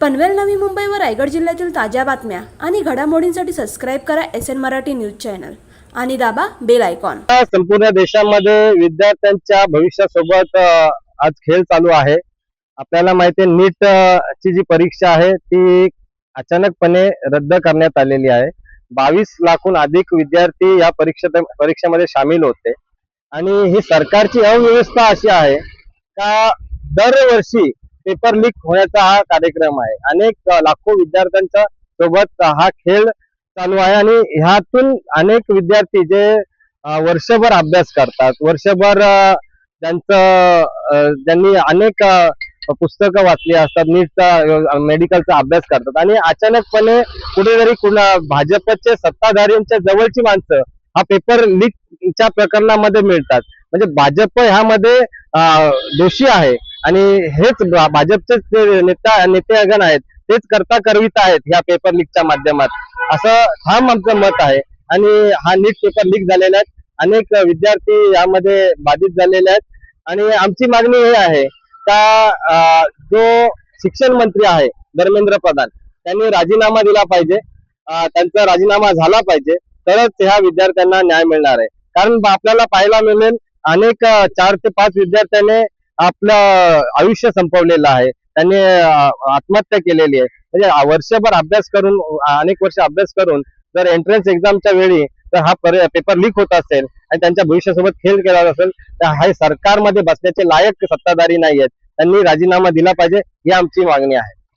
पनवेल नवी मुंबई व रायगड जिल्ह्यातील ताज्या बातम्या आणि घडामोडींसाठी सबस्क्राईब करा SN मराठी न्यूज चॅनल आणि दाबा बेल आयकॉन। संपूर्ण देशामध्ये विद्यार्थ्यांच्या भविष्यासोबत आज खेळ चालू आहे। आपल्याला माहिती आहे नीट ची जी परीक्षा आहे ती अचानकपणे रद्द करण्यात आलेली आहे। 22 लाखाहून अधिक विद्यार्थी या परीक्षेमध्ये सामील होते आणि ही सरकारची अव्यवस्था अशी आहे का दरवर्षी पेपर लीक होण्याचा हा कार्यक्रम आहे। अनेक लाखो विद्यार्थ्यांच्या सोबत हा खेळ चालू आहे आणि ह्यातून अनेक विद्यार्थी जे वर्षभर अभ्यास करतात, वर्षभर त्यांनी अनेक पुस्तकं वाचली असतात, नीटचा मेडिकलचा अभ्यास करतात आणि अचानकपणे कुठेतरी भाजपचे सत्ताधाऱ्यांच्या जवळची माणसं हा पेपर लीकच्या प्रकरणामध्ये मिळतात। म्हणजे भाजप ह्यामध्ये दोषी आहे आणि हेच भाजपचे जे नेतेगण आहेत तेच करता करवित आहेत ह्या पेपर लीकच्या माध्यमात, असं ठाम आमचं मत आहे। आणि हा नीट पेपर लीक झालेला आहे, अनेक विद्यार्थी यामध्ये बाधित झालेले आहेत आणि आमची मागणी ही आहे का जो शिक्षण मंत्री आहे धर्मेंद्र प्रधान त्यांनी राजीनामा दिला पाहिजे, त्यांचा राजीनामा झाला पाहिजे, तरच ह्या विद्यार्थ्यांना न्याय मिळणार आहे। कारण आपल्याला पाहायला मिळेल अनेक 4 ते 5 विद्यार्थ्यांनी आपलं आयुष्य संपवलेलं आहे, त्यांनी आत्महत्या केलेली आहे। म्हणजे वर्षभर अभ्यास करून, अनेक वर्ष अभ्यास करून जर एंट्रन्स एक्झामच्या वेळी तर हा पेपर लीक होत असेल आणि त्यांच्या भविष्यासोबत खेळ केला असेल तर हे सरकारमध्ये बसण्याचे लायक सत्ताधारी नाही आहेत, त्यांनी राजीनामा दिला पाहिजे ही आमची मागणी आहे।